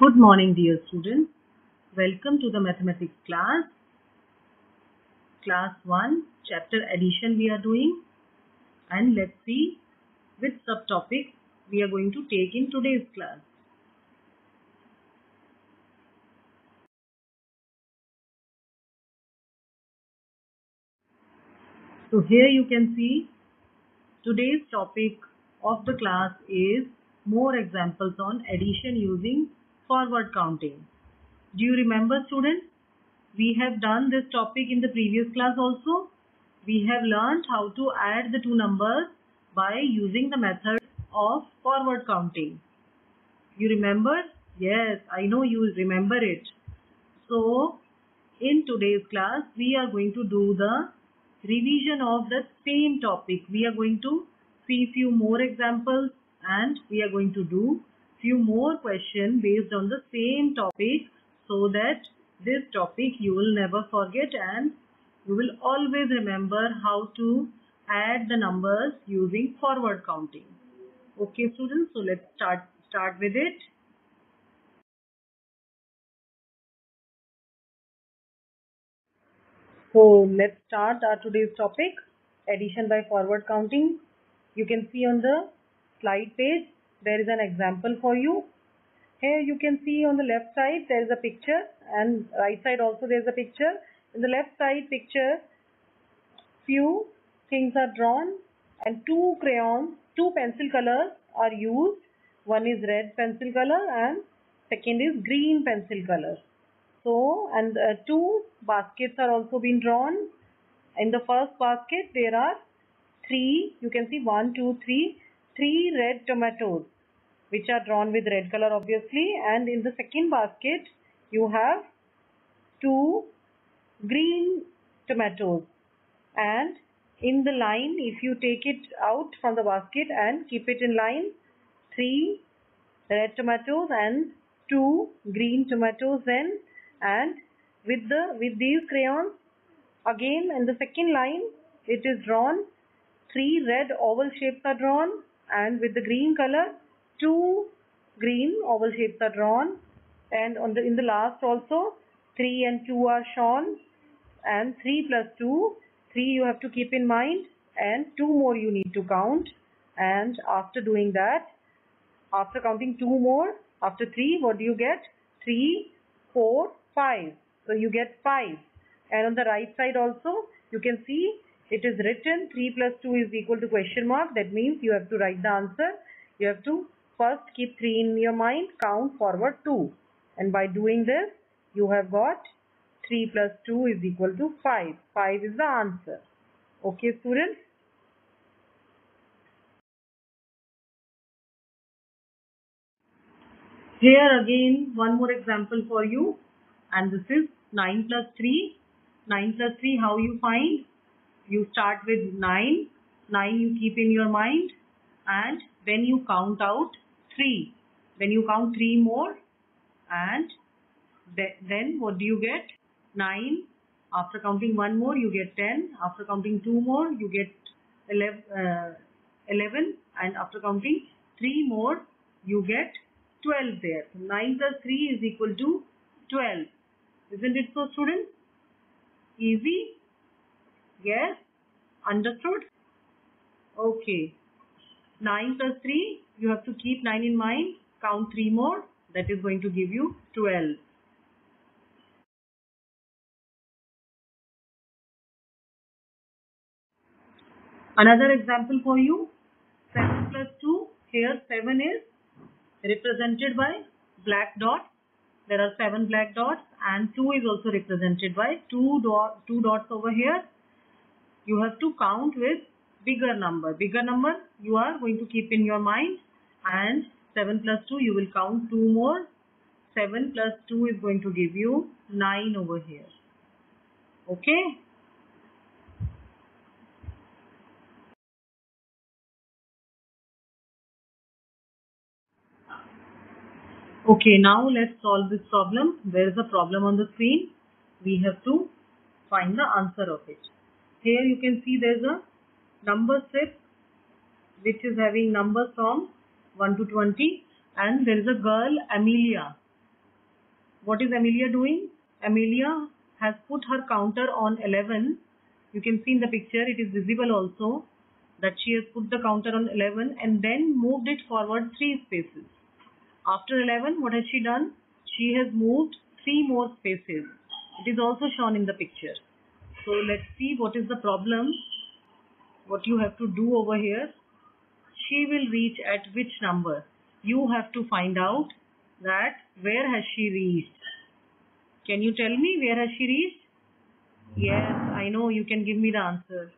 Good morning, dear students. Welcome to the mathematics class. Class 1, chapter addition we are doing. And let's see which subtopic we are going to take in today's class. So here you can see today's topic of the class is more examples on addition using forward counting. Do you remember, students? We have done this topic in the previous class also. We have learned how to add the two numbers by using the method of forward counting. You remember? Yes, I know you remember it. So, in today's class, we are going to do the revision of the same topic. We are going to see few more examples and we are going to do few more questions based on the same topic so that this topic you will never forget and you will always remember how to add the numbers using forward counting. Okay, students, so let's start with it. So let's start our today's topic, addition by forward counting. You can see on the slide page, there is an example for you. Here you can see on the left side, there is a picture and right side also there is a picture. In the left side picture, few things are drawn and two crayons, two pencil colors are used. One is red pencil color and second is green pencil color. So, and two baskets are also been drawn. In the first basket, there are three, you can see 1, 2, 3, three red tomatoes, which are drawn with red color obviously. And in the second basket, you have two green tomatoes. And in the line, if you take it out from the basket and keep it in line, three red tomatoes and two green tomatoes then, and with these crayons again in the second line it is drawn, three red oval shapes are drawn, and with the green color two green oval shapes are drawn, and in the last also 3 and 2 are shown, and 3 plus 2, 3 you have to keep in mind and 2 more you need to count. And after doing that, after counting 2 more, after 3, what do you get? 3, 4, 5. So you get 5. And on the right side also, you can see it is written 3 plus 2 is equal to question mark. That means you have to write the answer. You have to first keep 3 in your mind, count forward 2. And by doing this, you have got 3 plus 2 is equal to 5. 5 is the answer. Okay, students? Here again one more example for you, and this is 9 plus 3. 9 plus 3, how you find? You start with 9. 9 you keep in your mind and then you count out 3. Then you count 3 more and then what do you get? 9. After counting 1 more you get 10. After counting 2 more you get 11, and after counting 3 more you get 12 there. 9 plus 3 is equal to 12. Isn't it so, students? Easy? Yes? Understood? Okay. 9 plus 3, you have to keep 9 in mind. Count 3 more. That is going to give you 12. Another example for you. 7 plus 2. Here 7 is represented by black dots. There are 7 black dots, and 2 is also represented by two dots over here. You have to count with bigger number. Bigger number you are going to keep in your mind, and 7 plus 2 you will count 2 more. 7 plus 2 is going to give you 9 over here. Okay? Okay, now let's solve this problem. There is a problem on the screen. We have to find the answer of it. Here you can see there is a number strip which is having numbers from 1 to 20, and there is a girl Amelia. What is Amelia doing? Amelia has put her counter on 11. You can see in the picture, it is visible also that she has put the counter on 11 and then moved it forward 3 spaces. After 11, what has she done? She has moved 3 more spaces. It is also shown in the picture. So let's see what is the problem. What you have to do over here. She will reach at which number? You have to find out that where has she reached. Can you tell me where has she reached? Yes, I know, you can give me the answer.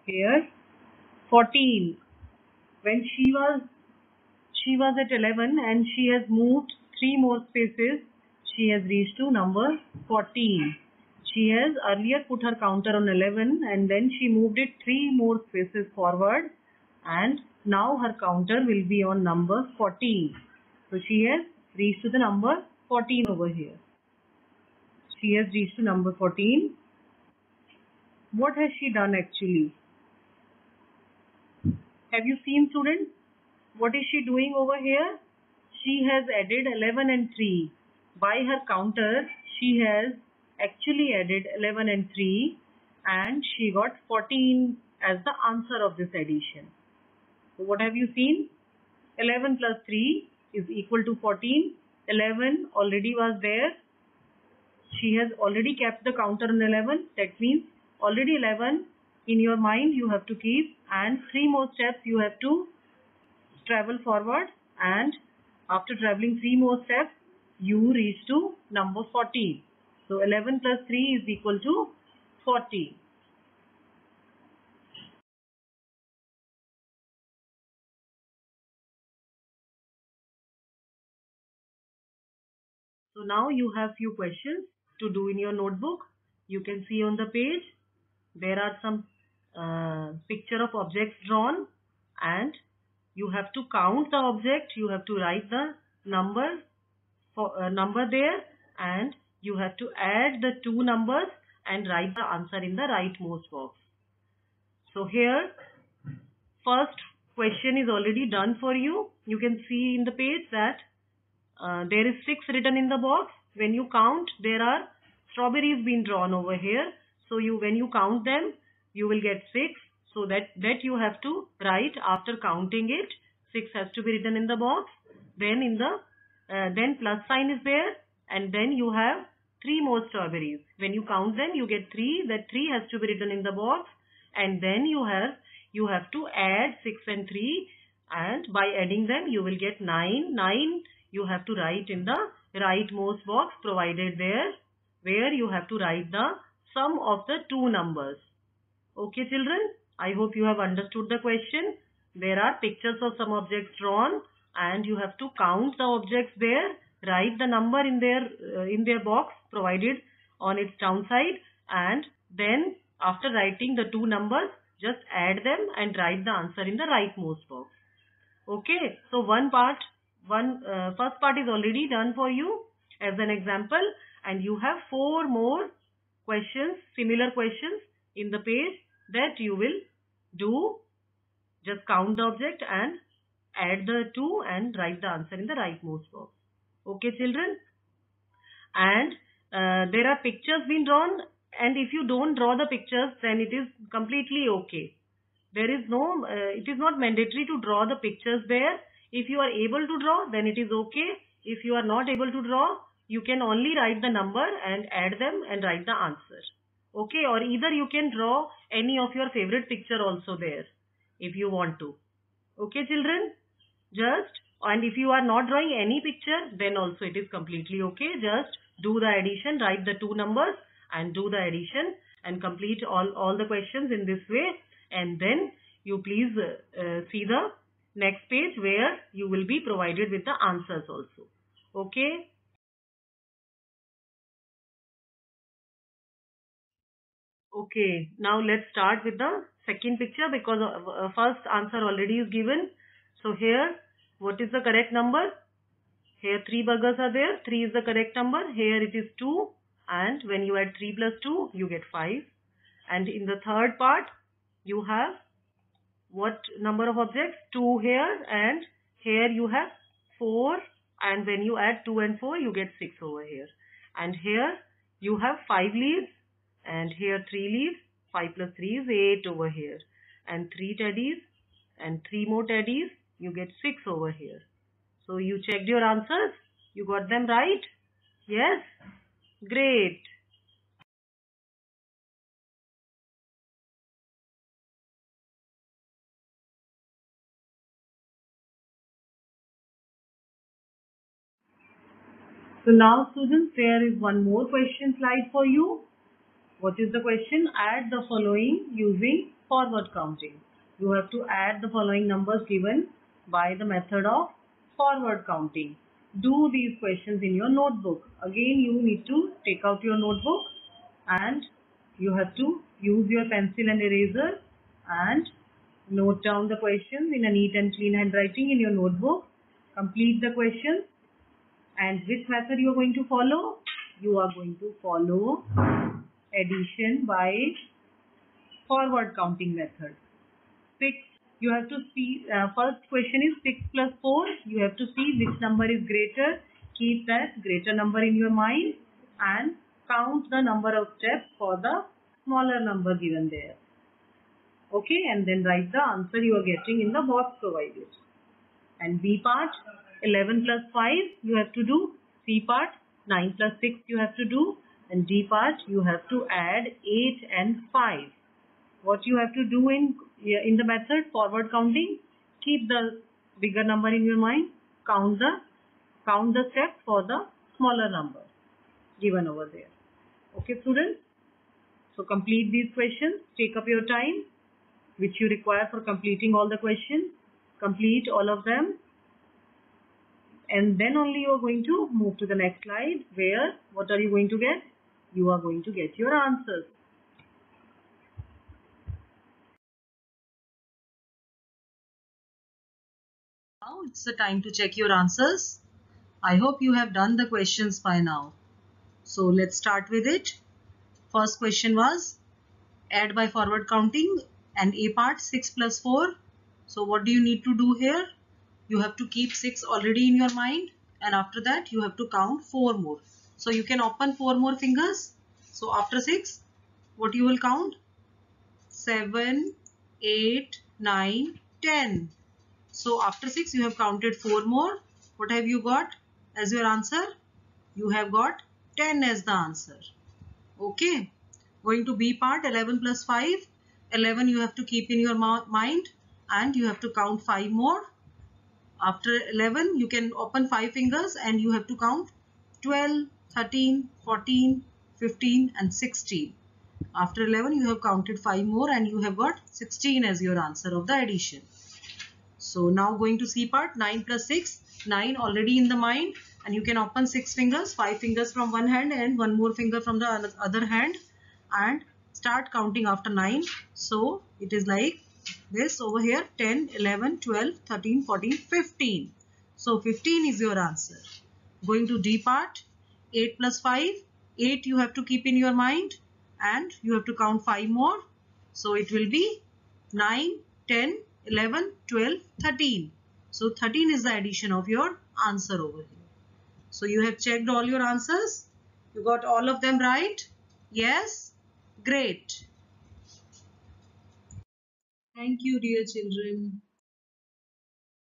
Here, 14. When she was at 11 and she has moved 3 more spaces, she has reached to number 14. She has earlier put her counter on 11 and then she moved it 3 more spaces forward, and now her counter will be on number 14. So she has reached to the number 14 over here. She has reached to number 14. What has she done actually? Have you seen, students? What is she doing over here? She has added 11 and 3. By her counter, she has actually added 11 and 3 and she got 14 as the answer of this addition. So what have you seen? 11 plus 3 is equal to 14. 11 already was there. She has already kept the counter on 11. That means already 11 in your mind you have to keep, and 3 more steps you have to travel forward, and after traveling 3 more steps you reach to number 14. So 11 plus 3 is equal to 14. So now you have few questions to do in your notebook. You can see on the page there are some picture of objects drawn, and you have to count the object. You have to write the number there, and you have to add the 2 numbers and write the answer in the rightmost box. So here, first question is already done for you. You can see in the page that there is 6 written in the box. When you count, there are strawberries being drawn over here. So when you count them, you will get 6. So that you have to write after counting it. 6 has to be written in the box. Then then plus sign is there, and then you have 3 more strawberries. When you count them, you get 3. That 3 has to be written in the box, and then you have to add 6 and 3, and by adding them you will get 9. 9 you have to write in the rightmost box provided there, where you have to write the sum of the 2 numbers. Okay children, I hope you have understood the question. There are pictures of some objects drawn and you have to count the objects there, write the number in their box provided on its downside, and then after writing the 2 numbers, just add them and write the answer in the rightmost box. Okay, so first part is already done for you as an example, and you have 4 more questions, similar questions in the page that you will do. Just count the object and add the 2 and write the answer in the rightmost box. Okay children? And there are pictures being drawn, and if you don't draw the pictures, then it is completely okay. There is no, it is not mandatory to draw the pictures there. If you are able to draw, then it is okay. If you are not able to draw, you can only write the number and add them and write the answer. Okay, or either you can draw any of your favorite picture also there if you want to. Okay children? And if you are not drawing any picture, then also it is completely okay. Just do the addition, write the 2 numbers and do the addition and complete all the questions in this way. And then you please see the next page where you will be provided with the answers also. Okay. Okay, now let's start with the second picture, because first answer already is given. So here, what is the correct number? Here 3 burgers are there. 3 is the correct number. Here it is 2, and when you add 3 plus 2, you get 5. And in the third part, you have what number of objects? 2 here, and here you have 4 and when you add 2 and 4 you get 6 over here. And here you have 5 leaves and here 3 leaves. 5 plus 3 is 8 over here, and 3 teddies and 3 more teddies, you get 6 over here. So you checked your answers? You got them right? Yes? Great. So now students, there is one more question slide for you. What is the question? Add the following using forward counting. You have to add the following numbers given by the method of forward counting. Do these questions in your notebook. Again, you need to take out your notebook and you have to use your pencil and eraser and note down the questions in a neat and clean handwriting in your notebook. Complete the questions. And which method you are going to follow? You are going to follow addition by forward counting method. 6, you have to see, first question is 6 plus 4. You have to see which number is greater. Keep that greater number in your mind and count the number of steps for the smaller number given there. Okay, and then write the answer you are getting in the box provided. And B part, 11 plus 5 you have to do. C part, 9 plus 6 you have to do. And D part, you have to add 8 and 5. What you have to do in the method forward counting, keep the bigger number in your mind, count the steps for the smaller number given over there. Okay students, so complete these questions, take up your time which you require for completing all the questions, complete all of them, and then only you are going to move to the next slide where what are you going to get? You are going to get your answers. Now it's the time to check your answers. I hope you have done the questions by now. So let's start with it. First question was add by forward counting and A part 6 plus 4. So what do you need to do here? You have to keep 6 already in your mind and after that you have to count 4 more. So you can open 4 more fingers. So after 6, what you will count? 7, 8, 9, 10. So after 6 you have counted 4 more. What have you got as your answer? You have got 10 as the answer. Okay. Going to B part, 11 plus 5. 11 you have to keep in your mind and you have to count 5 more. After 11 you can open 5 fingers and you have to count 12, 13, 14, 15 and 16. After 11 you have counted 5 more and you have got 16 as your answer of the addition. So now going to C part, 9 plus 6, 9 already in the mind and you can open 6 fingers, 5 fingers from one hand and 1 more finger from the other hand and start counting after 9. So it is like this over here, 10, 11, 12, 13, 14, 15. So 15 is your answer. Going to D part, 8 plus 5, 8 you have to keep in your mind and you have to count 5 more. So it will be 9, 10, 11, 12, 13. So 13 is the addition of your answer over here. So you have checked all your answers. You got all of them right? Yes? Great. Thank you, dear children.